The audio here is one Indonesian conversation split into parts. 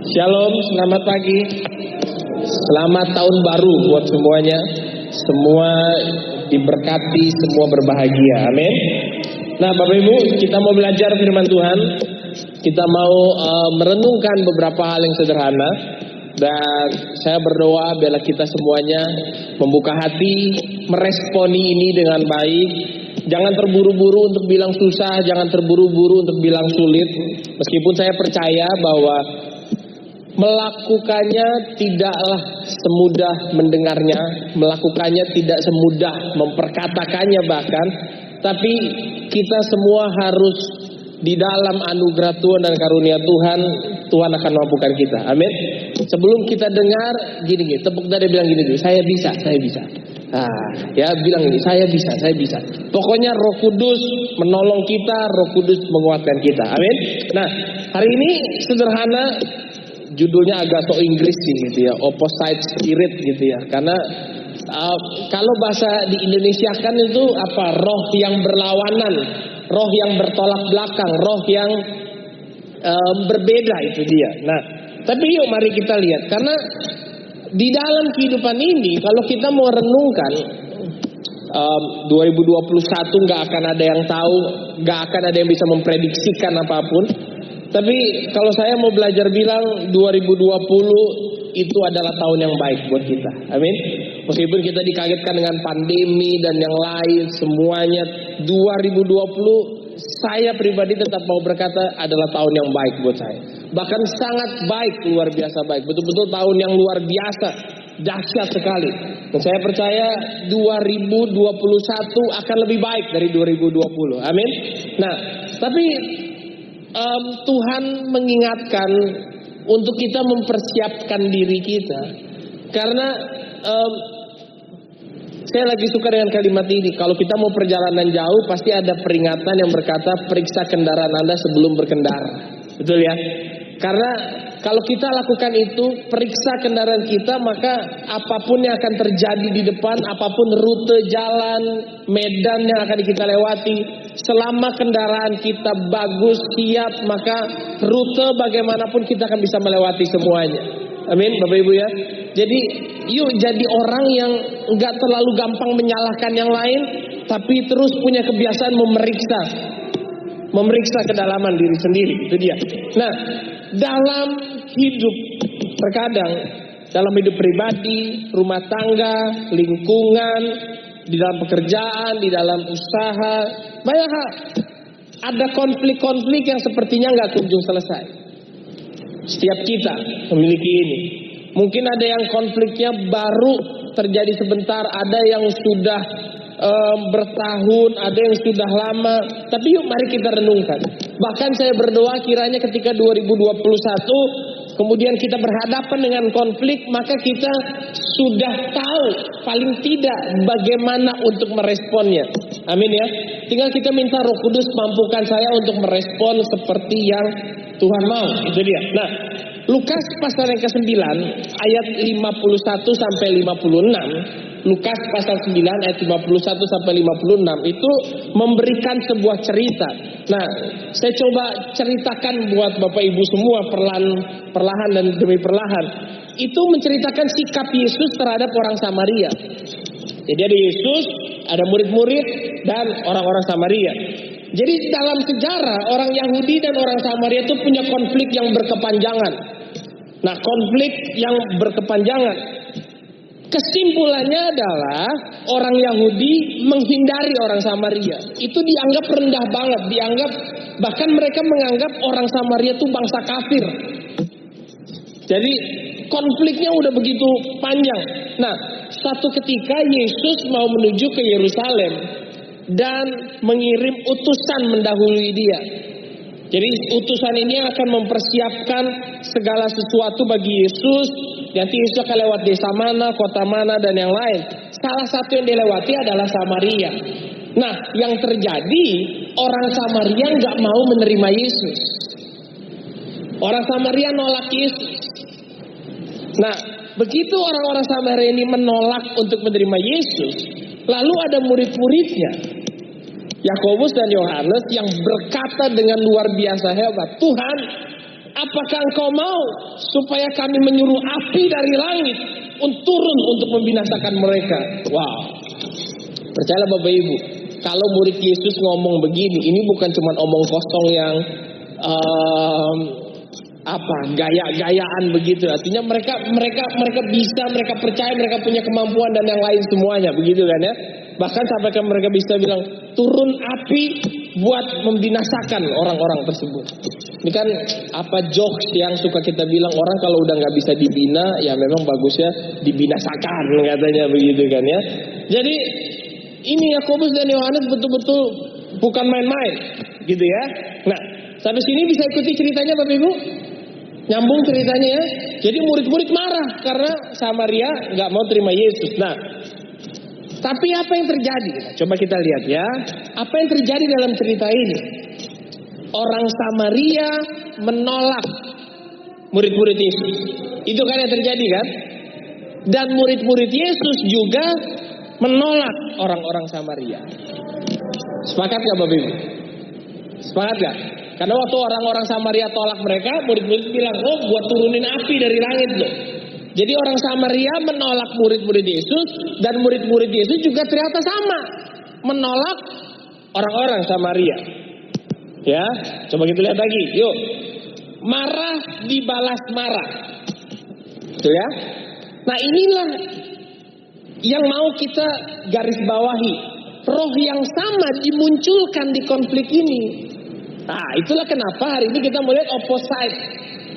Shalom, selamat pagi. Selamat tahun baru buat semuanya. Semua diberkati, semua berbahagia. Amin. Nah, Bapak Ibu, kita mau belajar firman Tuhan. Kita mau merenungkan beberapa hal yang sederhana. Dan saya berdoa biarlah kita semuanya membuka hati, meresponi ini dengan baik. Jangan terburu-buru untuk bilang susah, jangan terburu-buru untuk bilang sulit. Meskipun saya percaya bahwa melakukannya tidaklah semudah mendengarnya, melakukannya tidak semudah memperkatakannya bahkan. Tapi kita semua harus di dalam anugerah Tuhan dan karunia Tuhan, Tuhan akan mampukan kita. Amin. Sebelum kita dengar, gini, tepuk tangan bilang gini dulu, saya bisa. Bilang ini, saya bisa. Pokoknya Roh Kudus menolong kita, Roh Kudus menguatkan kita. Amin. Nah, hari ini sederhana, judulnya agak so Inggris sih gitu ya, opposite spirit gitu ya. Karena kalau bahasa di Indonesia kan itu apa? Roh yang berlawanan, roh yang bertolak belakang, roh yang berbeda, itu dia. Nah, tapi yuk mari kita lihat, karena di dalam kehidupan ini kalau kita mau renungkan 2021 nggak akan ada yang tahu, nggak akan ada yang bisa memprediksikan apapun. Tapi kalau saya mau belajar bilang 2020 itu adalah tahun yang baik buat kita. Amin. Meskipun kita dikagetkan dengan pandemi dan yang lain semuanya, 2020 saya pribadi tetap mau berkata adalah tahun yang baik buat saya. Bahkan sangat baik, luar biasa baik. Betul-betul tahun yang luar biasa, dahsyat sekali. Dan saya percaya 2021 akan lebih baik dari 2020. Amin. Nah, tapi Tuhan mengingatkan untuk kita mempersiapkan diri kita. Karena saya lagi suka dengan kalimat ini. Kalau kita mau perjalanan jauh, pasti ada peringatan yang berkata periksa kendaraan Anda sebelum berkendara. Betul ya? Karena kalau kita lakukan itu, periksa kendaraan kita, maka apapun yang akan terjadi di depan, apapun rute jalan, medan yang akan kita lewati, selama kendaraan kita bagus, siap, maka rute bagaimanapun kita akan bisa melewati semuanya. Amin, Bapak Ibu ya. Jadi yuk jadi orang yang enggak terlalu gampang menyalahkan yang lain, tapi terus punya kebiasaan memeriksa kedalaman diri sendiri. Itu dia. Nah, dalam hidup terkadang, dalam hidup pribadi, rumah tangga, lingkungan, di dalam pekerjaan, di dalam usaha, banyak hal. Ada konflik-konflik yang sepertinya nggak kunjung selesai. Setiap kita memiliki ini. Mungkin ada yang konfliknya baru terjadi sebentar, ada yang sudah bertahun, ada yang sudah lama. Tapi yuk mari kita renungkan. Bahkan saya berdoa kiranya ketika 2021 kemudian kita berhadapan dengan konflik, maka kita sudah tahu paling tidak bagaimana untuk meresponnya. Amin ya. Tinggal kita minta Roh Kudus mampukan saya untuk merespon seperti yang Tuhan mau. Itu dia. Nah, Lukas pasal yang ke-9 ayat 51 sampai 56. Lukas pasal 9 ayat 51 sampai 56 itu memberikan sebuah cerita. Nah, saya coba ceritakan buat Bapak Ibu semua perlahan dan demi perlahan. Itu menceritakan sikap Yesus terhadap orang Samaria. Jadi ada Yesus, ada murid-murid dan orang-orang Samaria. Jadi dalam sejarah orang Yahudi dan orang Samaria itu punya konflik yang berkepanjangan. Nah, konflik yang berkepanjangan, kesimpulannya adalah orang Yahudi menghindari orang Samaria. Itu dianggap rendah banget, bahkan mereka menganggap orang Samaria itu bangsa kafir. Jadi konfliknya udah begitu panjang. Nah, satu ketika Yesus mau menuju ke Yerusalem dan mengirim utusan mendahului dia. Jadi utusan ini akan mempersiapkan segala sesuatu bagi Yesus. Nanti Yesus akan lewat desa mana, kota mana, dan yang lain. Salah satu yang dilewati adalah Samaria. Nah, yang terjadi, orang Samaria nggak mau menerima Yesus. Orang Samaria nolak Yesus. Nah, begitu orang-orang Samaria ini menolak untuk menerima Yesus, lalu ada murid-muridnya, Yakobus dan Yohanes, yang berkata dengan luar biasa hebat, Tuhan, apakah engkau mau supaya kami menyuruh api dari langit turun untuk membinasakan mereka? Wow. Percayalah Bapak Ibu, kalau murid Yesus ngomong begini, ini bukan cuma omong kosong yang gaya-gayaan begitu. Artinya mereka bisa, mereka percaya, mereka punya kemampuan dan yang lain semuanya, begitu kan ya. Bahkan sampai mereka bisa bilang turun api buat membinasakan orang-orang tersebut. Ini kan jokes yang suka kita bilang, orang kalau udah nggak bisa dibina, ya memang bagusnya dibinasakan katanya, begitu kan ya. Jadi ini Yakobus dan Yohanes betul-betul bukan main-main, gitu ya. Nah, sampai sini bisa ikuti ceritanya Bapak Ibu? Nyambung ceritanya ya. Jadi murid-murid marah karena Samaria nggak mau terima Yesus. Nah, tapi apa yang terjadi? Coba kita lihat ya. Apa yang terjadi dalam cerita ini? Orang Samaria menolak murid-murid Yesus. Itu kan yang terjadi kan? Dan murid-murid Yesus juga menolak orang-orang Samaria. Sepakat gak Bapak Ibu? Sepakat gak? Karena waktu orang-orang Samaria tolak mereka, murid-murid bilang, oh buat turunin api dari langit loh. Jadi orang Samaria menolak murid-murid Yesus, dan murid-murid Yesus juga ternyata sama, menolak orang-orang Samaria. Ya, coba kita lihat lagi, yuk. Marah dibalas marah. Itu ya. Nah inilah yang mau kita garis bawahi. Roh yang sama dimunculkan di konflik ini. Nah itulah kenapa hari ini kita melihat opposite.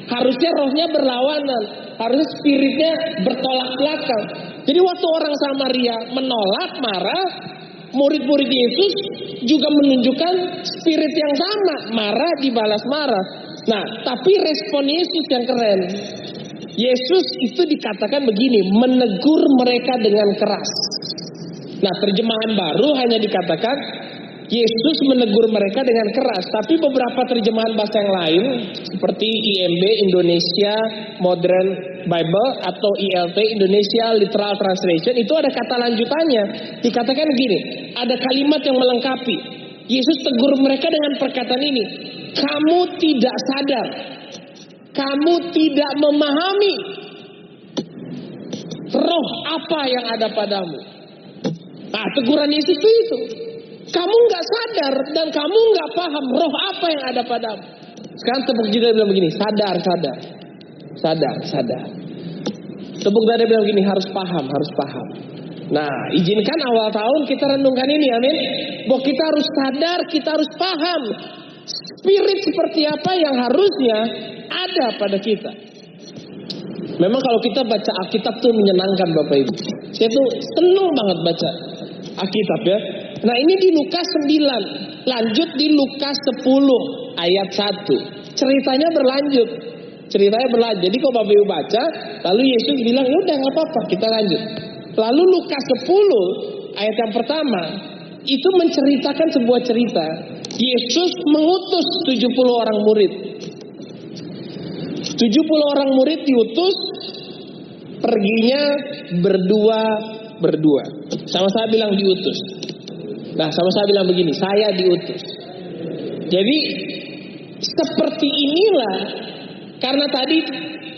Harusnya rohnya berlawanan. Harusnya spiritnya bertolak belakang. Jadi waktu orang Samaria menolak, marah, murid-murid Yesus juga menunjukkan spirit yang sama. Marah dibalas marah. Nah tapi respon Yesus yang keren. Yesus itu dikatakan begini, menegur mereka dengan keras. Nah terjemahan baru hanya dikatakan Yesus menegur mereka dengan keras. Tapi beberapa terjemahan bahasa yang lain seperti IMB Indonesia Modern Bible atau ILT Indonesia Literal Translation itu ada kata lanjutannya. Dikatakan begini, ada kalimat yang melengkapi. Yesus tegur mereka dengan perkataan ini, kamu tidak sadar, kamu tidak memahami roh apa yang ada padamu. Nah teguran Yesus itu. Kamu nggak sadar dan kamu nggak paham roh apa yang ada padamu. Sekarang tepuk jidat bilang begini, sadar. Tepuk dada bilang begini, harus paham. Nah, izinkan awal tahun kita renungkan ini, amin. Bahwa kita harus sadar, kita harus paham spirit seperti apa yang harusnya ada pada kita. Memang kalau kita baca Alkitab tuh menyenangkan Bapak Ibu. Saya tuh senang banget baca Alkitab ya. Nah ini di Lukas 9, lanjut di Lukas 10 ayat 1. Ceritanya berlanjut. Jadi kalau Bapak Ibu baca, lalu Yesus bilang, ya udah nggak apa-apa, kita lanjut. Lalu Lukas 10 ayat yang pertama itu menceritakan sebuah cerita. Yesus mengutus 70 orang murid. 70 orang murid diutus, perginya berdua. Sama-sama bilang diutus. Nah, sama-sama bilang begini, saya diutus. Jadi seperti inilah, karena tadi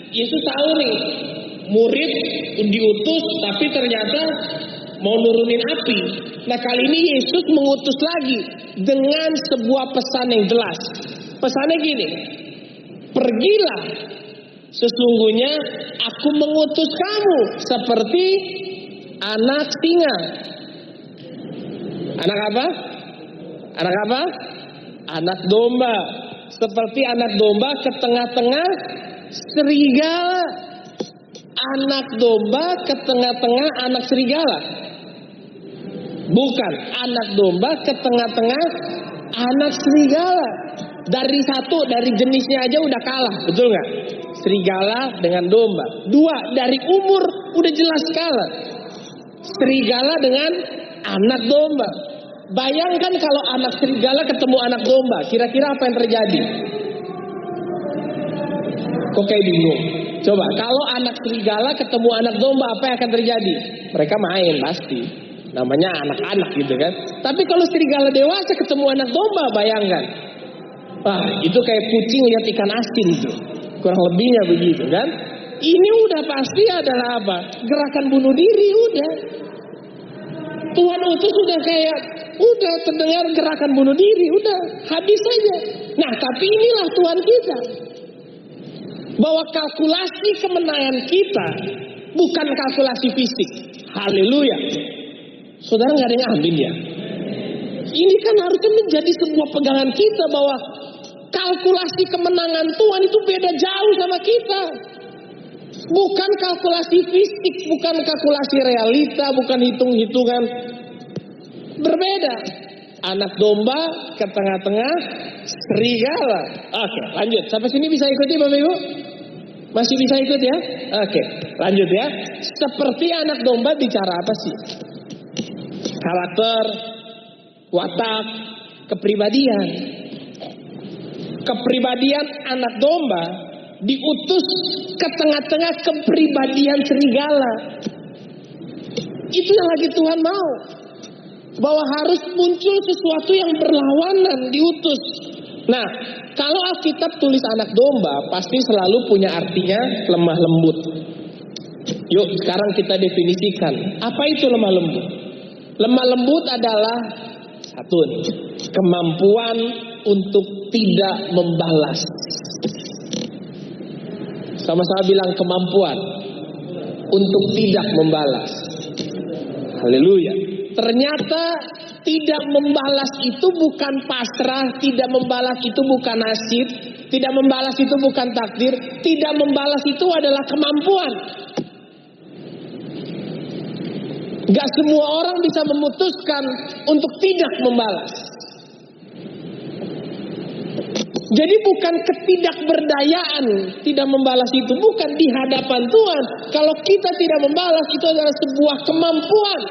Yesus tahu nih, murid diutus tapi ternyata mau nurunin api. Nah kali ini Yesus mengutus lagi dengan sebuah pesan yang jelas. Pesannya gini, pergilah, sesungguhnya aku mengutus kamu seperti anak singa. Anak apa? Anak domba. Seperti anak domba ke tengah-tengah serigala. Anak domba ke tengah-tengah anak serigala. Bukan, anak domba ke tengah-tengah anak serigala. Dari jenisnya aja udah kalah, betul nggak? Serigala dengan domba. 2, dari umur udah jelas kalah. Serigala dengan anak domba. Bayangkan kalau anak serigala ketemu anak domba, kira-kira apa yang terjadi? Kok kayak bingung? Coba, kalau anak serigala ketemu anak domba, apa yang akan terjadi? Mereka main pasti. Namanya anak-anak gitu kan. Tapi kalau serigala dewasa ketemu anak domba, bayangkan. Wah, itu kayak kucing lihat ikan asin tuh. Kurang lebihnya begitu kan. Ini udah pasti adalah apa? Gerakan bunuh diri udah. Tuhan utus udah terdengar gerakan bunuh diri, udah habis saja. Nah, tapi inilah Tuhan kita. Bahwa kalkulasi kemenangan kita bukan kalkulasi fisik. Haleluya. Saudara nggak ada yang amin ya? Ini kan harusnya menjadi sebuah pegangan kita bahwa kalkulasi kemenangan Tuhan itu beda jauh sama kita. Bukan kalkulasi fisik, bukan kalkulasi realita, bukan hitung-hitungan. Berbeda. Anak domba ke tengah-tengah serigala. Oke, lanjut. Sampai sini bisa ikuti Bapak Ibu? Masih bisa ikut ya? Oke, lanjut ya. Seperti anak domba bicara apa sih? Karakter, watak, kepribadian. Kepribadian anak domba diutus ke tengah-tengah kepribadian serigala. Itu yang lagi Tuhan mau. Bahwa harus muncul sesuatu yang berlawanan diutus. Nah, kalau Alkitab tulis anak domba, pasti selalu punya artinya lemah lembut. Yuk, sekarang kita definisikan. Apa itu lemah lembut? Lemah lembut adalah satu, kemampuan untuk tidak membalas. Sama-sama bilang kemampuan untuk tidak membalas. Haleluya. Ternyata tidak membalas itu bukan pasrah, tidak membalas itu bukan nasib, tidak membalas itu bukan takdir, tidak membalas itu adalah kemampuan. Gak semua orang bisa memutuskan untuk tidak membalas. Jadi bukan ketidakberdayaan tidak membalas itu, bukan di hadapan Tuhan. Kalau kita tidak membalas itu adalah sebuah kemampuan.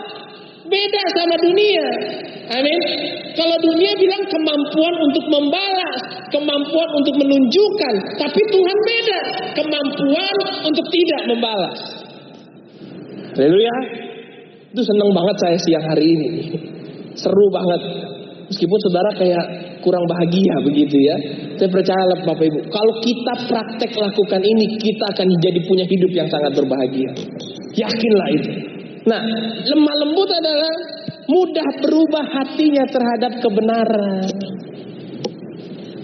Beda sama dunia. Amin. Kalau dunia bilang kemampuan untuk membalas, kemampuan untuk menunjukkan, tapi Tuhan beda, kemampuan untuk tidak membalas. Haleluya. Itu senang banget saya siang hari ini. Seru banget. Meskipun saudara kayak kurang bahagia begitu ya. Saya percaya Bapak Ibu, kalau kita praktek lakukan ini, kita akan jadi punya hidup yang sangat berbahagia. Yakinlah itu. Nah, lemah lembut adalah mudah berubah hatinya terhadap kebenaran.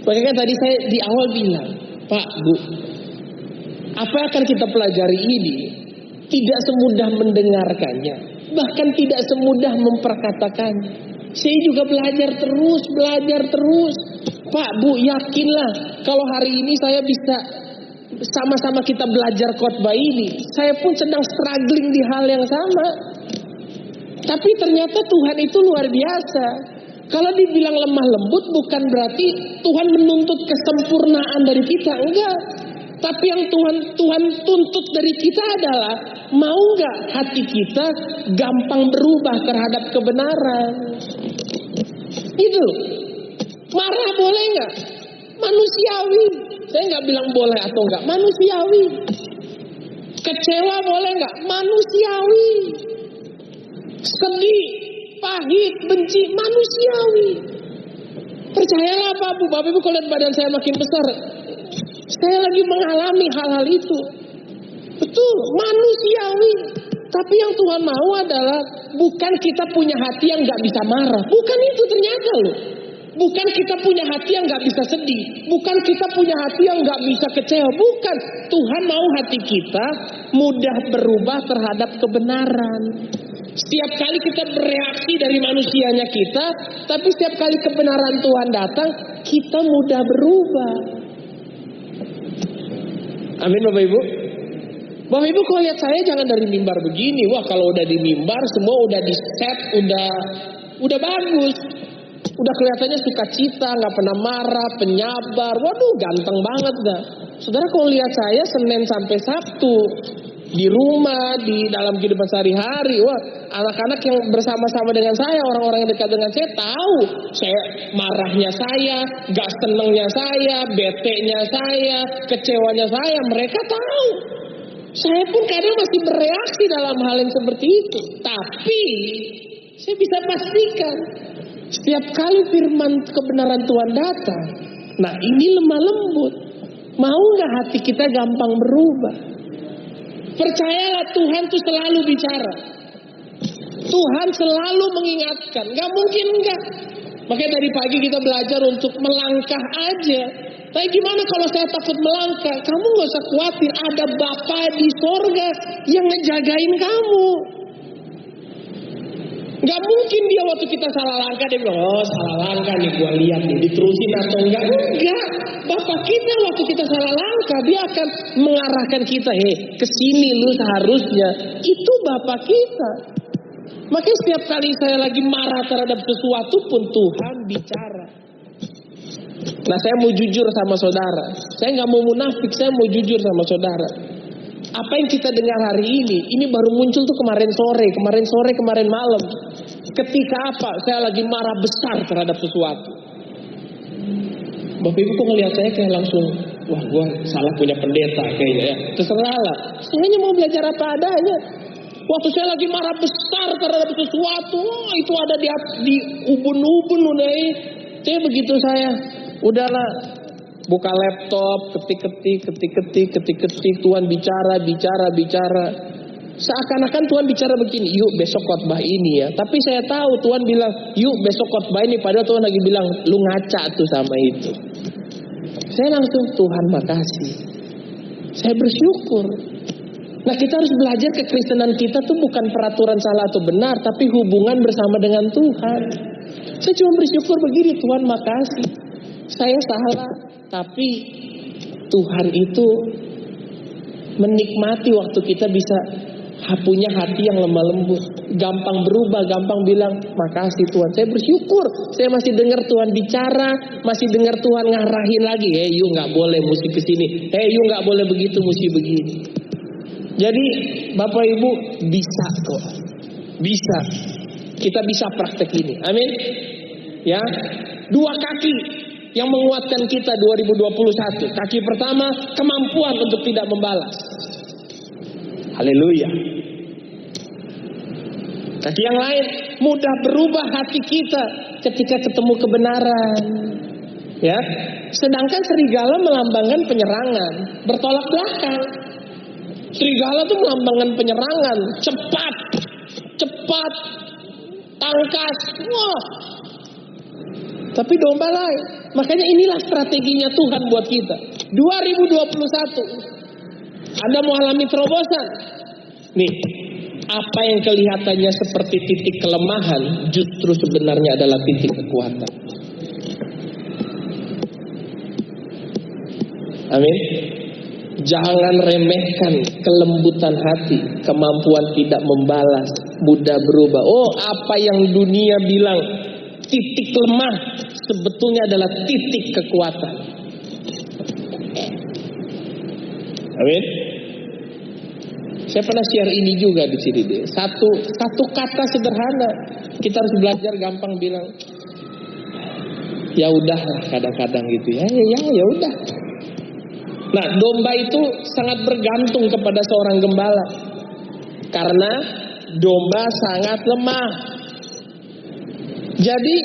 Makanya tadi saya di awal bilang, Pak, Bu, apa yang akan kita pelajari ini tidak semudah mendengarkannya, bahkan tidak semudah memperkatakannya. Saya juga belajar terus. Pak, Bu, yakinlah kalau hari ini saya bisa sama-sama kita belajar khotbah ini. Saya pun sedang struggling di hal yang sama. Tapi ternyata Tuhan itu luar biasa. Kalau dibilang lemah lembut bukan berarti Tuhan menuntut kesempurnaan dari kita, enggak. Tapi yang Tuhan tuntut dari kita adalah mau enggak hati kita gampang berubah terhadap kebenaran. Itu. Marah boleh enggak? Manusiawi. Saya enggak bilang boleh atau enggak, manusiawi. Kecewa boleh enggak? Manusiawi. Sedih, pahit, benci, manusiawi. Percayalah Bapak Ibu, kalau lihat badan saya makin besar, saya lagi mengalami hal-hal itu. Betul, manusiawi. Tapi yang Tuhan mau adalah bukan kita punya hati yang gak bisa marah. Bukan itu ternyata loh. Bukan kita punya hati yang gak bisa sedih. Bukan kita punya hati yang gak bisa kecewa. Bukan. Tuhan mau hati kita mudah berubah terhadap kebenaran. Setiap kali kita bereaksi dari manusianya kita, tapi setiap kali kebenaran Tuhan datang, kita mudah berubah. Amin Bapak Ibu. Bapak Ibu kalau lihat saya jangan dari mimbar begini. Wah kalau udah di mimbar semua udah di set, udah bagus. Udah kelihatannya sukacita, gak pernah marah, penyabar. Waduh ganteng banget dah. Saudara kalau lihat saya Senin sampai Sabtu, di rumah, di dalam kehidupan sehari-hari, wah anak-anak yang bersama-sama dengan saya, orang-orang yang dekat dengan saya tahu saya marahnya saya, gak senengnya saya, bete-nya saya, kecewanya saya, mereka tahu. Saya pun kadang masih bereaksi dalam hal yang seperti itu. Tapi saya bisa pastikan setiap kali firman kebenaran Tuhan datang, nah ini lemah lembut. Mau nggak hati kita gampang berubah? Percayalah Tuhan tuh selalu bicara. Tuhan selalu mengingatkan. Gak mungkin enggak. Makanya dari pagi kita belajar untuk melangkah aja. Tapi gimana kalau saya takut melangkah? Kamu gak usah khawatir. Ada Bapa di sorga yang ngejagain kamu. Gak mungkin dia waktu kita salah langkah dia bilang, oh salah langkah nih gua lihat nih diterusin atau enggak. Enggak. Bapak kita waktu kita salah langkah dia akan mengarahkan kita, kesini lu seharusnya. Itu Bapak kita. Makanya setiap kali saya lagi marah terhadap sesuatu pun Tuhan bicara. Nah saya mau jujur sama saudara. Saya gak mau munafik, saya mau jujur sama saudara. Apa yang kita dengar hari ini baru muncul tuh kemarin sore, kemarin malam. Ketika apa? Saya lagi marah besar terhadap sesuatu. Bapak Ibu kok ngelihat saya kayak langsung, wah gue salah punya pendeta kayaknya ya. Terserah lah. Saya hanya mau belajar apa adanya. Waktu saya lagi marah besar terhadap sesuatu, itu ada di ubun-ubun udah ini. Saya begitu saya, udahlah. Buka laptop, ketik-ketik, Tuhan bicara. Seakan-akan Tuhan bicara begini, yuk besok khotbah ini ya. Tapi saya tahu Tuhan bilang, yuk besok khotbah ini. Padahal Tuhan lagi bilang, lu ngaca tuh sama itu. Saya langsung, Tuhan makasih. Saya bersyukur. Nah kita harus belajar kekristenan kita tuh bukan peraturan salah atau benar. Tapi hubungan bersama dengan Tuhan. Saya cuma bersyukur begini, Tuhan makasih. Saya salah. Tapi Tuhan itu menikmati waktu kita bisa punya hati yang lemah lembut, gampang berubah, gampang bilang makasih Tuhan. Saya bersyukur, saya masih dengar Tuhan bicara, masih dengar Tuhan ngarahin lagi. You nggak boleh mesti kesini. You nggak boleh begitu, mesti begini. Jadi Bapak Ibu bisa kok, bisa. Kita bisa praktek ini. Amin. Ya, 2 kaki yang menguatkan kita 2021. Kaki pertama, kemampuan untuk tidak membalas. Haleluya. Kaki yang lain, mudah berubah hati kita ketika ketemu kebenaran. Ya. Sedangkan serigala melambangkan penyerangan, bertolak belakang. Serigala itu melambangkan penyerangan, cepat, tangkas. Wah. Tapi domba lain. Makanya inilah strateginya Tuhan buat kita. 2021. Anda mau alami terobosan. Nih, apa yang kelihatannya seperti titik kelemahan justru sebenarnya adalah titik kekuatan. Amin. Jangan remehkan kelembutan hati, kemampuan tidak membalas, mudah berubah. Oh, apa yang dunia bilang titik lemah sebetulnya adalah titik kekuatan. Amin. Saya pernah share ini juga di sini deh. Satu kata sederhana. Kita harus belajar gampang bilang, ya udah kadang-kadang gitu ya. Ya udah. Nah, domba itu sangat bergantung kepada seorang gembala. Karena domba sangat lemah. Jadi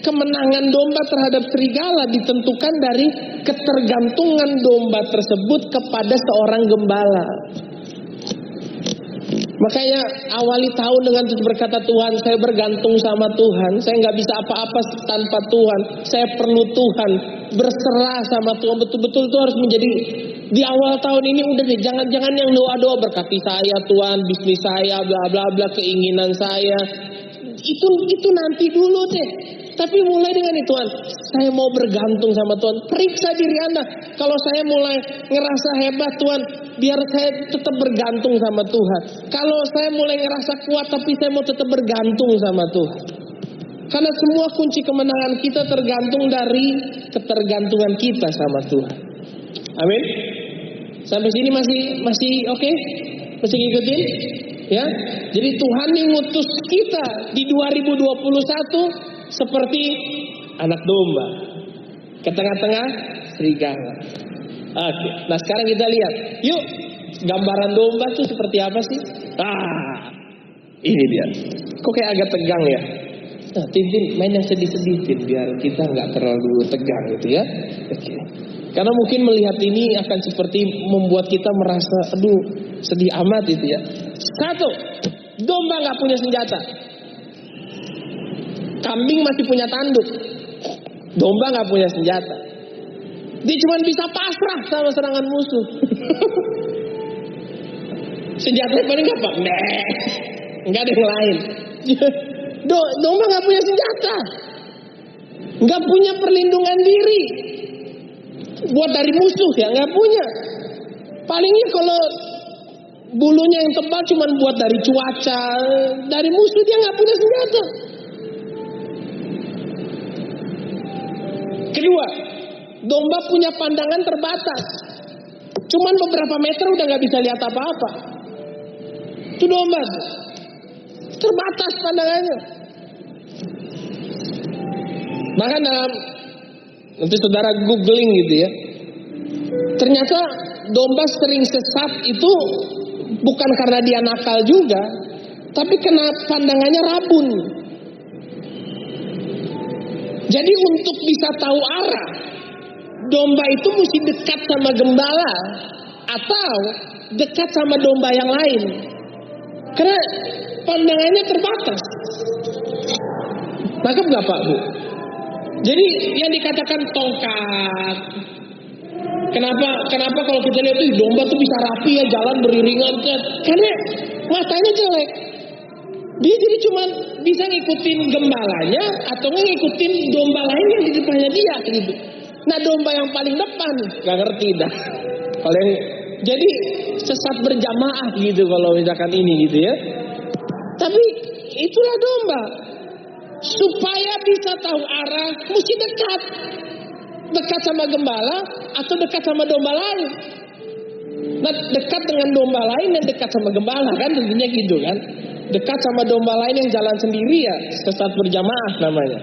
kemenangan domba terhadap serigala ditentukan dari ketergantungan domba tersebut kepada seorang gembala. Makanya awali tahun dengan terus berkata, Tuhan saya bergantung sama Tuhan. Saya gak bisa apa-apa tanpa Tuhan. Saya perlu Tuhan. Berserah sama Tuhan. Betul-betul itu harus menjadi di awal tahun ini. Udah deh, jangan yang doa-doa berkati saya Tuhan, bisnis saya, bla bla bla, keinginan saya. Itu nanti dulu deh. Tapi mulai dengan itu, Tuhan, saya mau bergantung sama Tuhan. Periksa diri Anda. Kalau saya mulai ngerasa hebat, Tuhan, biar saya tetap bergantung sama Tuhan. Kalau saya mulai ngerasa kuat, tapi saya mau tetap bergantung sama Tuhan. Karena semua kunci kemenangan kita tergantung dari ketergantungan kita sama Tuhan. Amin. Sampai sini masih oke? Masih ngikutin? Ya. Jadi Tuhan yang ngutus kita di 2021 seperti anak domba ke tengah-tengah serigala. Oke. Nah sekarang kita lihat. Yuk, gambaran domba itu seperti apa sih? Ini dia. Kok kayak agak tegang ya? Nah, Tintin main yang sedih-sedih, biar kita nggak terlalu tegang gitu ya. Oke. Karena mungkin melihat ini akan seperti membuat kita merasa, aduh sedih amat itu ya. Satu, domba gak punya senjata. Kambing masih punya tanduk. Domba gak punya senjata. Dia cuma bisa pasrah sama serangan musuh. Senjatanya paling apa? Nggak ada yang lain. Domba gak punya senjata. Gak punya perlindungan diri. Buat dari musuh ya gak punya. Palingnya kalau bulunya yang tebal cuma buat dari cuaca. Dari musuh dia gak punya senjata. Kedua, domba punya pandangan terbatas. Cuman beberapa meter udah gak bisa lihat apa-apa. Itu domba. Terbatas pandangannya. Bahkan dalam, nanti saudara googling gitu ya. Ternyata domba sering sesat itu bukan karena dia nakal juga. Tapi karena pandangannya rabun. Jadi untuk bisa tahu arah, domba itu mesti dekat sama gembala atau dekat sama domba yang lain. Karena pandangannya terbatas. Nangkep gak Pak Bu? Jadi yang dikatakan tongkat. Kenapa kalau kita lihat tuh domba tuh bisa rapi ya, jalan beriringan kan? Karena matanya jelek. Dia jadi cuma bisa ngikutin gembalanya atau ngikutin domba lain yang di depannya dia gitu. Nah domba yang paling depan gak ngerti dah. Kalau yang jadi sesat berjamaah gitu kalau misalkan ini gitu ya. Tapi itulah domba. Supaya bisa tahu arah mesti dekat. Dekat sama gembala atau dekat sama domba lain. Nah dekat dengan domba lain dan dekat sama gembala kan tentunya gitu kan. Dekat sama domba lain yang jalan sendiri ya sesat berjamaah namanya.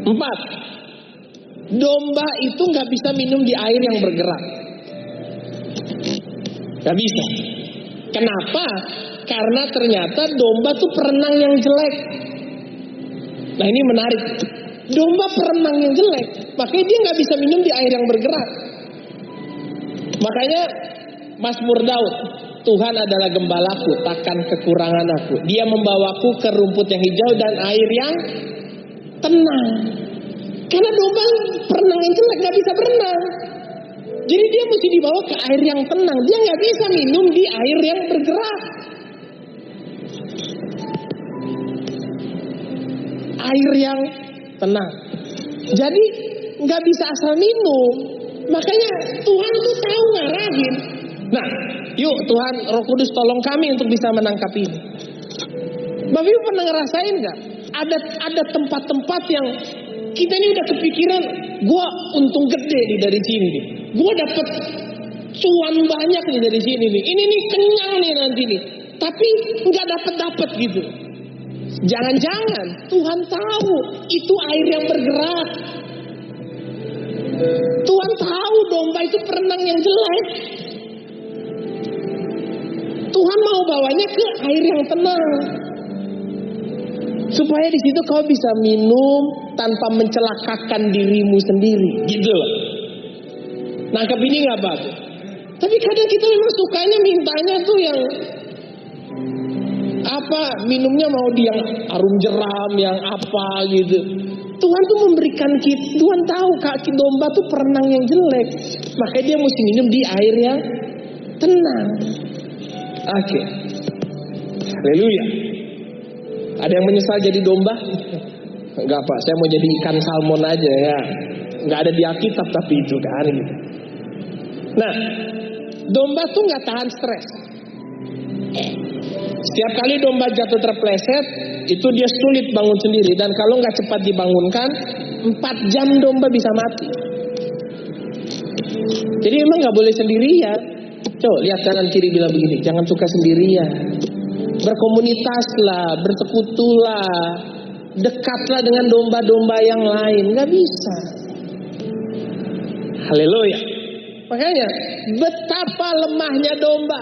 4. Domba itu gak bisa minum di air yang bergerak. Gak bisa. Kenapa? Karena ternyata domba tuh perenang yang jelek. Nah ini menarik. Domba perenang yang jelek, makanya dia gak bisa minum di air yang bergerak. Makanya Mazmur Daud, Tuhan adalah gembalaku, takkan kekurangan aku. Dia membawaku ke rumput yang hijau dan air yang tenang. Karena domba perenang yang jelek gak bisa berenang. Jadi dia mesti dibawa ke air yang tenang. Dia gak bisa minum di air yang bergerak. Air yang tenang. Jadi gak bisa asal minum. Makanya Tuhan tuh tahu ngarahin. Nah, yuk Tuhan Roh Kudus tolong kami untuk bisa menangkap ini. Bapak Ibu pernah ngerasain gak? Ada tempat-tempat yang kita ini udah kepikiran, gue untung gede nih dari sini nih. Gue dapet cuan banyak nih dari sini nih. Ini nih kenyang nih nanti nih. Tapi nggak dapet gitu. Jangan-jangan Tuhan tahu itu air yang bergerak. Tuhan tahu domba itu perenang yang jelek. Tuhan mau bawanya ke air yang tenang. Supaya di situ kau bisa minum tanpa mencelakakan dirimu sendiri, gitu loh. Nangkep ini nggak Pak? Tapi kadang kita memang sukanya mintanya tuh yang apa minumnya mau dia arum jeram yang apa gitu. Tuhan tuh memberikan kita, Tuhan tahu kaki domba tuh perenang yang jelek, makanya dia mesti minum di air yang tenang. Oke. Haleluya. Ada yang menyesal jadi domba? Enggak Pak, saya mau jadi ikan salmon aja ya. Enggak ada di Alkitab tapi itu kan gitu. Nah, domba tuh nggak tahan stres. Setiap kali domba jatuh terpleset, itu dia sulit bangun sendiri. Dan kalau nggak cepat dibangunkan, 4 jam domba bisa mati. Jadi emang nggak boleh sendirian. Coba lihat kanan kiri bilang begini, jangan suka sendirian. Berkomunitaslah, bersekutulah, dekatlah dengan domba-domba yang lain. Nggak bisa. Haleluya. Makanya betapa lemahnya domba.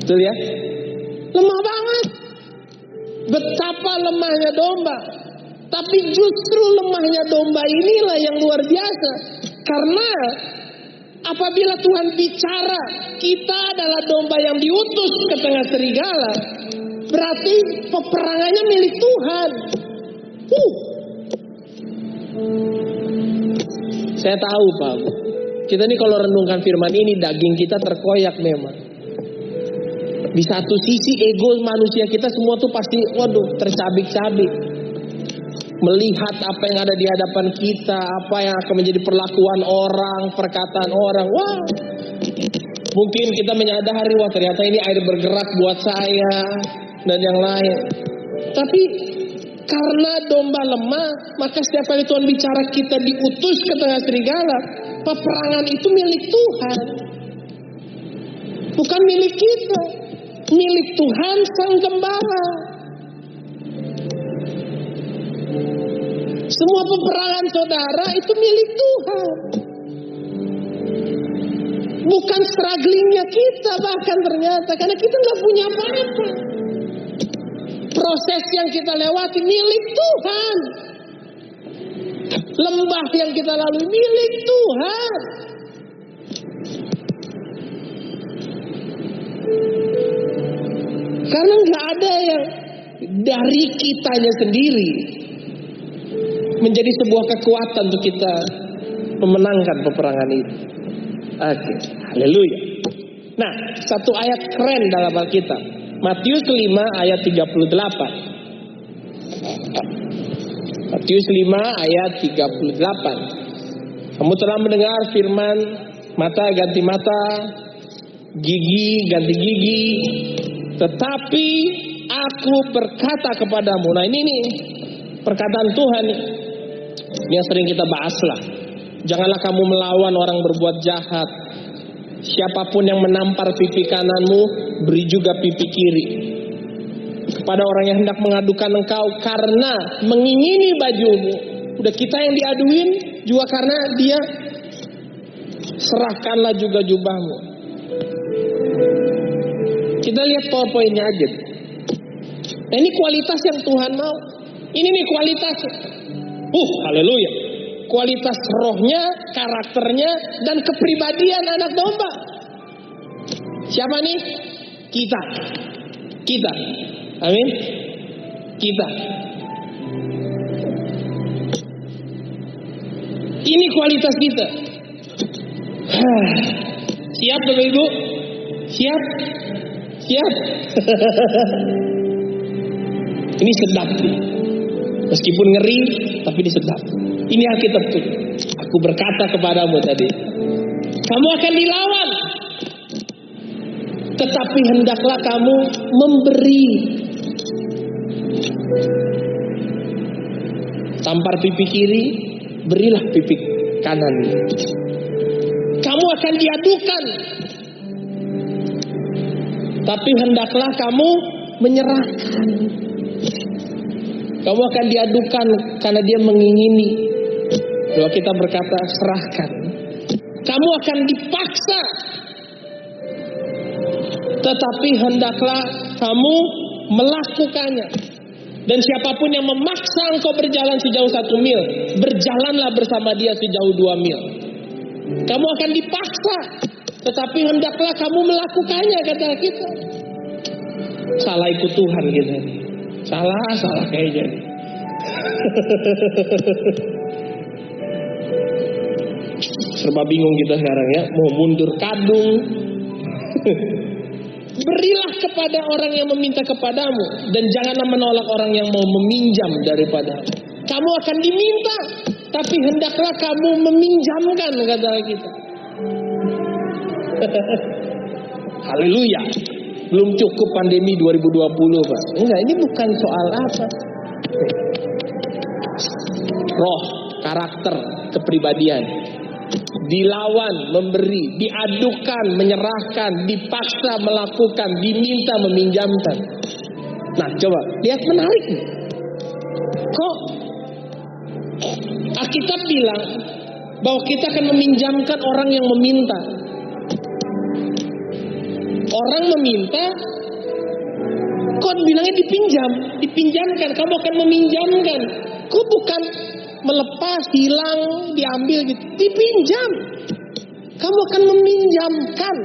Betul ya? Lemah banget. Betapa lemahnya domba. Tapi justru lemahnya domba inilah yang luar biasa. Karena apabila Tuhan bicara, kita adalah domba yang diutus ke tengah serigala, berarti peperangannya milik Tuhan. Saya tahu Pak, kita ini kalau renungkan firman ini, daging kita terkoyak memang. Di satu sisi ego manusia kita semua tuh pasti, tercabik-cabik. Melihat apa yang ada di hadapan kita, apa yang akan menjadi perlakuan orang, perkataan orang. Wah, mungkin kita menyadari, wah ternyata ini air bergerak buat saya dan yang lain. Tapi karena domba lemah, maka setiap kali Tuhan bicara kita diutus ke tengah serigala, peperangan itu milik Tuhan, bukan milik kita, milik Tuhan Sang Gembala. Semua peperangan saudara itu milik Tuhan. Bukan strugglingnya kita bahkan ternyata. Karena kita gak punya apa-apa. Proses yang kita lewati milik Tuhan. Lembah yang kita lalui milik Tuhan. Karena gak ada yang dari kitanya sendiri menjadi sebuah kekuatan untuk kita memenangkan peperangan itu. Oke, haleluya. Nah, satu ayat keren dalam Alkitab. Matius 5 ayat 38. Matius 5 ayat 38. Kamu telah mendengar firman, mata ganti mata, gigi ganti gigi. Tetapi aku berkata kepadamu. Nah ini nih perkataan Tuhan nih. Ini yang sering kita bahas lah. Janganlah kamu melawan orang berbuat jahat. Siapapun yang menampar pipi kananmu, beri juga pipi kiri. Kepada orang yang hendak mengadukan engkau karena mengingini bajumu. Udah kita yang diaduin juga karena dia. Serahkanlah juga jubahmu. Kita lihat PowerPoint-nya aja. Nah ini kualitas yang Tuhan mau. Ini nih kualitas. Haleluya. Kualitas rohnya, karakternya, dan kepribadian anak domba. Siapa nih? Kita. Amin. Kita. Ini kualitas kita. Siap Bapak Ibu? Siap. Ini sedap nih. Meskipun ngeri, tapi ini sedap. Ini Alkitab tuh. Aku berkata kepadamu tadi, kamu akan dilawan, tetapi hendaklah kamu memberi. Tampar pipi kiri, berilah pipi kanan. Kamu akan diadukan, tapi hendaklah kamu menyerahkan. Kamu akan diadukan karena dia mengingini. Kalau kita berkata serahkan. Kamu akan dipaksa, tetapi hendaklah kamu melakukannya. Dan siapapun yang memaksa engkau berjalan sejauh 1 mil, berjalanlah bersama dia sejauh 2 mil. Kamu akan dipaksa, tetapi hendaklah kamu melakukannya, kata kita. Salah ikut Tuhan kita. Salah kayaknya. Serba bingung kita sekarang ya. Mau mundur kadung. Berilah kepada orang yang meminta kepadamu, dan janganlah menolak orang yang mau meminjam daripadamu. Kamu akan diminta, tapi hendaklah kamu meminjamkan, kata kita. Haleluya. Belum cukup pandemi 2020 Pak. Enggak, ini bukan soal apa. Roh, karakter, kepribadian. Dilawan, memberi, diadukan, menyerahkan, dipaksa melakukan, diminta meminjamkan. Nah coba, lihat menarik nih. Kok Alkitab bilang bahwa kita akan meminjamkan orang yang meminta. Orang meminta, kok bilangnya dipinjamkan, kamu akan meminjamkan. Kok bukan melepas, hilang, diambil gitu. Dipinjam. Kamu akan meminjamkan.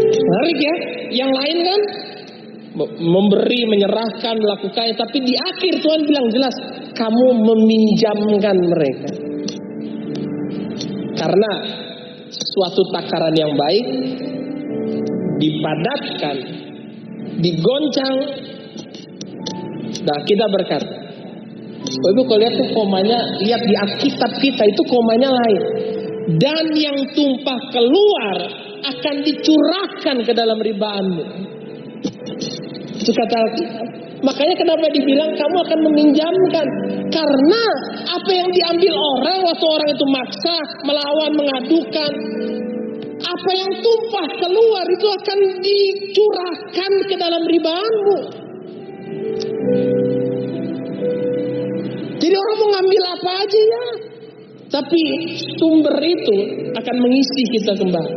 Menarik ya. Yang lain kan memberi, menyerahkan, melakukannya. Tapi di akhir Tuhan bilang jelas, kamu meminjamkan mereka. Karena suatu takaran yang baik dipadatkan, digoncang. Nah, kita berkata, Ibu kalau lihat tuh komanya, lihat di Alkitab kita itu komanya lain. Dan yang tumpah keluar akan dicurahkan ke dalam ribaanmu. Itu kata Alkitab. Makanya kenapa dibilang kamu akan meminjamkan? Karena apa yang diambil orang waktu orang itu maksa, melawan, mengadukan, apa yang tumpah keluar itu akan dicurahkan ke dalam ribaanmu. Jadi orang mau ngambil apa aja ya, tapi sumber itu akan mengisi kita kembali.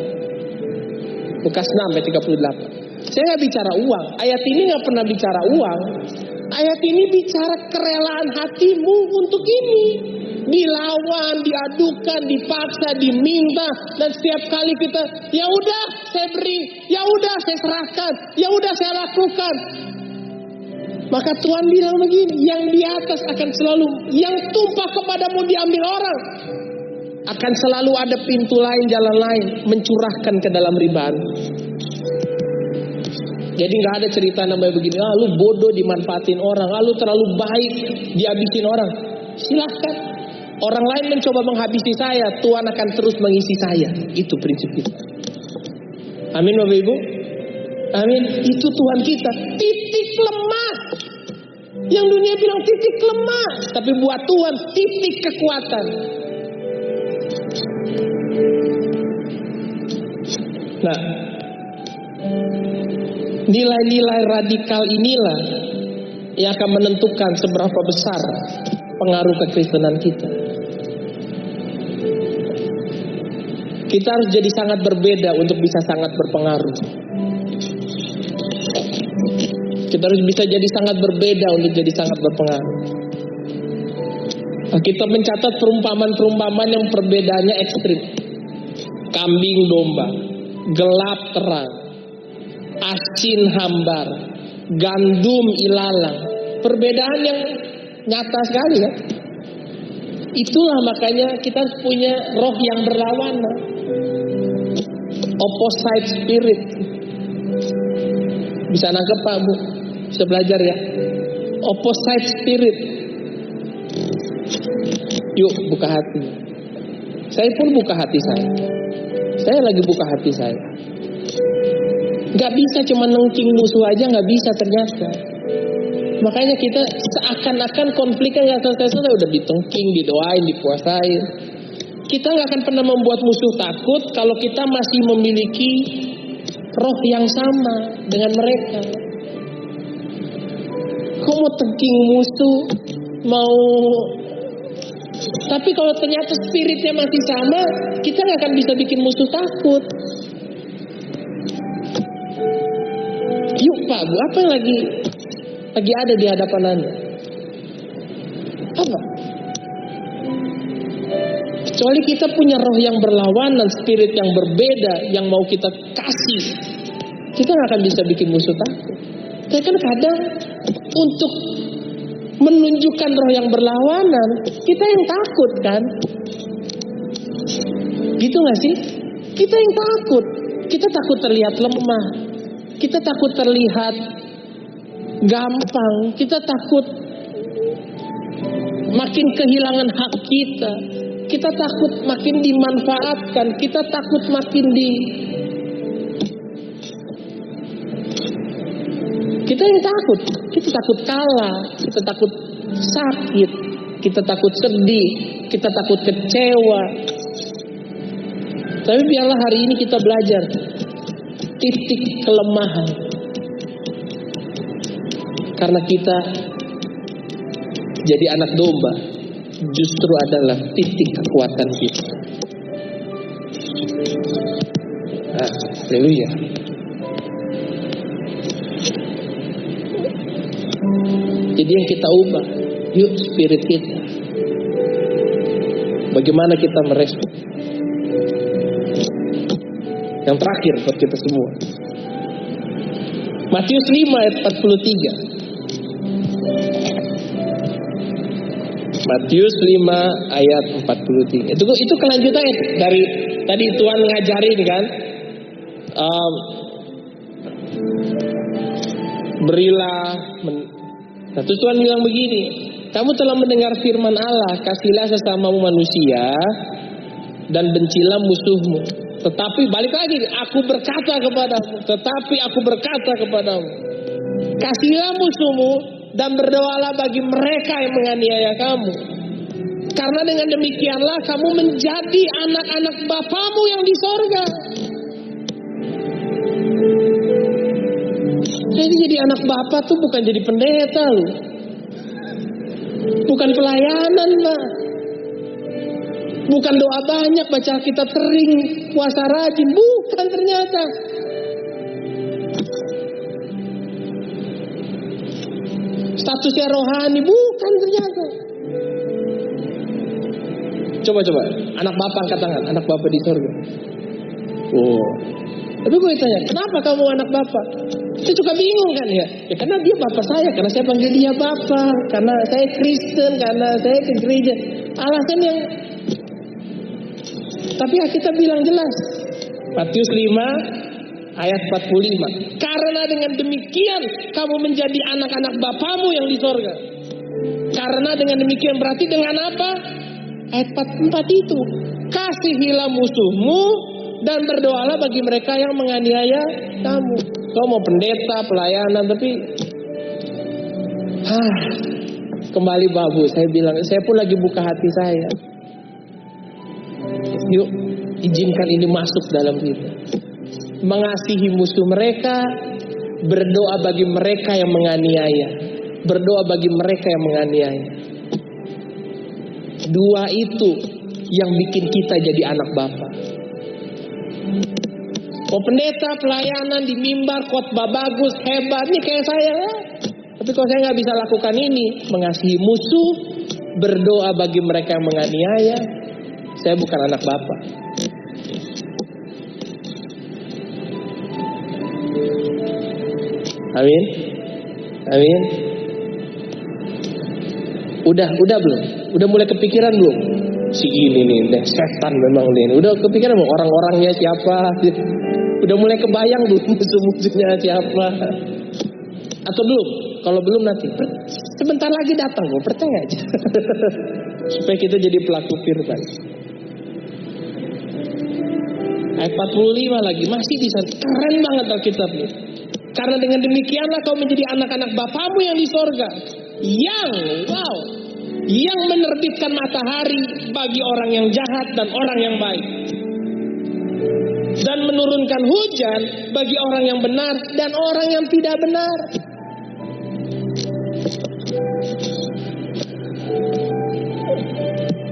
Lukas 6 ayat 38. Saya nggak bicara uang. Ayat ini nggak pernah bicara uang. Ayat ini bicara kerelaan hatimu untuk ini. Dilawan, diadukan, dipaksa, diminta, dan setiap kali kita, ya udah saya beri, ya udah saya serahkan, ya udah saya lakukan. Maka Tuhan bilang begini, yang di atas akan selalu, yang tumpah kepadamu diambil orang, akan selalu ada pintu lain, jalan lain, mencurahkan ke dalam ribaan. Jadi gak ada cerita namanya begini, lu bodoh dimanfaatin orang, lu terlalu baik dihabisin orang. Silahkan, orang lain mencoba menghabisi saya, Tuhan akan terus mengisi saya. Itu prinsip kita. Amin Bapak Ibu. Amin. Itu Tuhan kita. Titik lemah. Yang dunia bilang titik lemah, tapi buat Tuhan titik kekuatan. Nah, nilai-nilai radikal inilah yang akan menentukan seberapa besar pengaruh kekristenan kita. Kita harus jadi sangat berbeda untuk bisa sangat berpengaruh. Kita harus bisa jadi sangat berbeda untuk jadi sangat berpengaruh. Kita mencatat perumpamaan-perumpamaan yang perbedaannya ekstrim. Kambing domba, gelap terang, asin hambar, gandum ilalang. Perbedaan yang nyata sekali ya. Itulah makanya kita punya roh yang berlawanan. Opposite spirit. Bisa nangkep Pak Bu? Bisa belajar ya. Opposite spirit. Yuk buka hati. Saya pun buka hati saya. Saya lagi buka hati saya. Gak bisa cuma nengking musuh aja, gak bisa ternyata. Makanya kita seakan-akan konfliknya gak selesai-selesai. Udah ditengking, didoain, dipuasain. Kita gak akan pernah membuat musuh takut kalau kita masih memiliki roh yang sama dengan mereka. Kau mau tengking musuh, mau... Tapi kalau ternyata spiritnya masih sama, kita gak akan bisa bikin musuh takut. Yuk Pak Bu, apa yang lagi ada di hadapan Anda? Apa? Kecuali kita punya roh yang berlawanan, spirit yang berbeda, yang mau kita kasih, kita gak akan bisa bikin musuh takut. Tapi kan kadang untuk menunjukkan roh yang berlawanan, kita yang takut kan? Gitu gak sih? Kita yang takut. Kita takut terlihat lemah. Kita takut terlihat gampang. Kita takut makin kehilangan hak kita. Kita takut makin dimanfaatkan. Kita takut makin Kita yang takut. Kita takut kalah. Kita takut sakit. Kita takut sedih. Kita takut kecewa. Tapi biarlah hari ini kita belajar titik kelemahan. Karena kita jadi anak domba justru adalah titik kekuatan kita. Haleluya. Jadi yang kita ubah Yuk spirit kita. Bagaimana kita merespon? Yang terakhir buat kita semua. Matius 5 ayat 43. Matius 5 ayat 43. Itu kelanjutan dari tadi Tuhan ngajarin kan. Berilah. Nah, terus Tuhan bilang begini. Kamu telah mendengar firman Allah, kasihilah sesamamu manusia dan bencilah musuhmu. Tetapi balik lagi, aku berkata kepadamu, kasihilah musuhmu dan berdoalah bagi mereka yang menganiaya kamu. Karena dengan demikianlah kamu menjadi anak-anak Bapamu yang di sorga. Jadi anak Bapa tuh bukan jadi pendeta loh. Bukan pelayanan lah. Bukan doa banyak, baca Alkitab sering, puasa rajin. Bukan ternyata. Statusnya rohani. Bukan ternyata. Coba. Anak Bapa angkat tangan. Anak Bapa di surga. Oh. Tapi gue tanya, kenapa kamu anak Bapa? Saya suka bingung kan ya. Ya karena dia Bapa saya. Karena saya panggil dia Bapa. Karena saya Kristen. Karena saya ke gereja. Alasan yang... Tapi kita bilang jelas. Matius 5 ayat 45. Karena dengan demikian kamu menjadi anak-anak Bapamu yang di sorga. Karena dengan demikian berarti dengan apa? Ayat 44 itu. Kasihilah musuhmu dan berdoalah bagi mereka yang menganiaya kamu. Kau mau pendeta, pelayanan, tapi kembali babu. Saya bilang, saya pun lagi buka hati saya. Yuk, izinkan ini masuk dalam kita. Mengasihi musuh mereka, berdoa bagi mereka yang menganiaya. Berdoa bagi mereka yang menganiaya. Dua itu yang bikin kita jadi anak Bapa. Oh pendeta, pelayanan di mimbar, khotbah bagus, hebat, nih kayak saya. Tapi kalau saya nggak bisa lakukan ini, mengasihi musuh, berdoa bagi mereka yang menganiaya, saya bukan anak Bapa. Amin. Amin. Udah belum? Udah mulai kepikiran belum? Si ini nih, setan memang nih. Udah kepikiran belum orang-orangnya siapa? Udah mulai kebayang belum musuh-musuhnya siapa? Atau belum? Kalau belum nanti sebentar lagi datang kok, percaya aja. Supaya kita jadi pelaku firman. Ayat 45 lagi masih bisa, keren banget Alkitab nih. Karena dengan demikianlah kau menjadi anak-anak Bapamu yang di sorga, yang menerbitkan matahari bagi orang yang jahat dan orang yang baik, dan menurunkan hujan bagi orang yang benar dan orang yang tidak benar.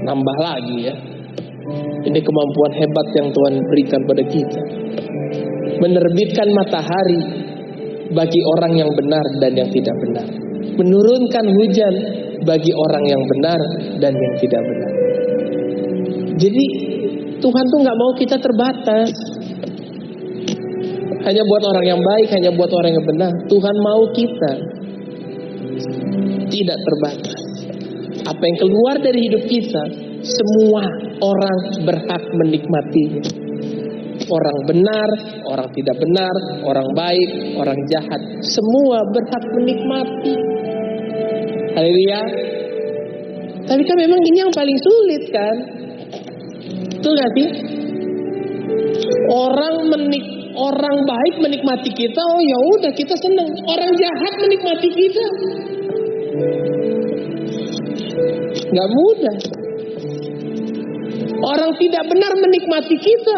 Nambah lagi ya. Ini kemampuan hebat yang Tuhan berikan pada kita. Menerbitkan matahari bagi orang yang benar dan yang tidak benar. Menurunkan hujan bagi orang yang benar dan yang tidak benar. Jadi Tuhan tuh gak mau kita terbatas. Hanya buat orang yang baik, hanya buat orang yang benar. Tuhan mau kita tidak terbatas. Apa yang keluar dari hidup kita, semua orang berhak menikmatinya. Orang benar, orang tidak benar, orang baik, orang jahat, semua berhak menikmati. Haleluya. Tapi kan memang ini yang paling sulit kan? Betul gak sih? Orang baik menikmati kita, oh ya udah kita senang. Orang jahat menikmati kita, nggak mudah. Orang tidak benar menikmati kita,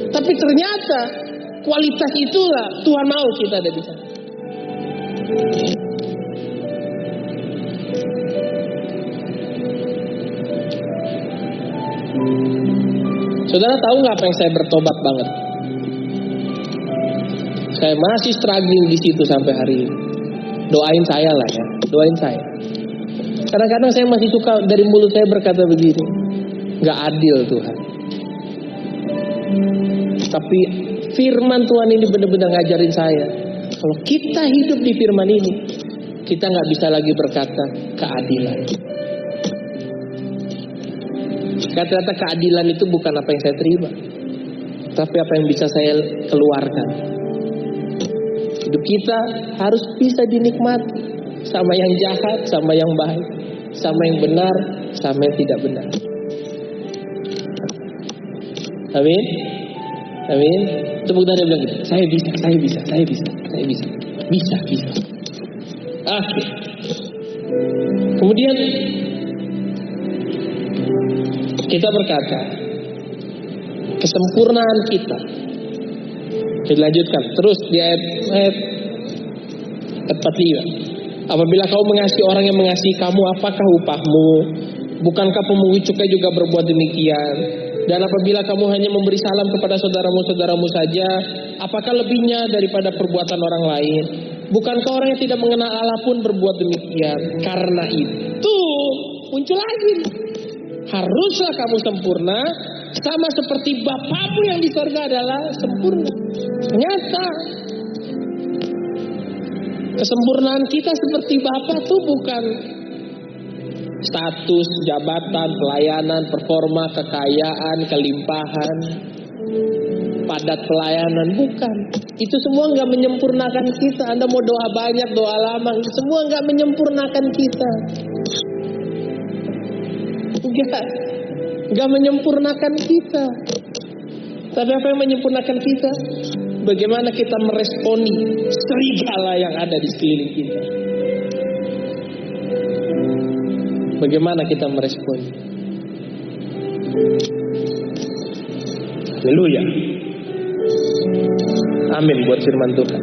tapi ternyata kualitas itulah Tuhan mau kita ada di sana. Saudara tahu nggak apa yang saya bertobat banget? Saya masih struggling di situ sampai hari ini. Doain saya lah ya, doain saya. Kadang-kadang saya masih suka dari mulut saya berkata begini, gak adil Tuhan. Tapi firman Tuhan ini benar-benar ngajarin saya, kalau kita hidup di firman ini, kita gak bisa lagi berkata keadilan. Kata-kata keadilan itu bukan apa yang saya terima, tapi apa yang bisa saya keluarkan. Hidup kita harus bisa dinikmati, sama yang jahat, sama yang baik, sama yang benar, sama yang tidak benar. Amin. Amin. Tepuk tangan bilang gitu. Saya bisa. Bisa. Oke. Kemudian kita berkata, kesempurnaan kita. Kita lanjutkan terus di ayat 45. Apabila kau mengasihi orang yang mengasihi kamu, apakah upahmu? Bukankah pemungut cukai juga berbuat demikian? Dan apabila kamu hanya memberi salam kepada saudaramu saja, apakah lebihnya daripada perbuatan orang lain? Bukankah orang yang tidak mengenal Allah pun berbuat demikian? Karena itu muncul lagi, haruslah kamu sempurna, sama seperti Bapamu yang di surga adalah sempurna. Ternyata kesempurnaan kita seperti Bapa itu bukan status, jabatan, pelayanan, performa, kekayaan, kelimpahan, padat pelayanan, bukan. Itu semua nggak menyempurnakan kita. Anda mau doa banyak, doa lama, semua nggak menyempurnakan kita. Nggak menyempurnakan kita. Tapi apa yang menyempurnakan kita? Bagaimana kita meresponi serigala yang ada di sekeliling kita? Bagaimana kita merespon? Haleluya. Amin buat firman Tuhan.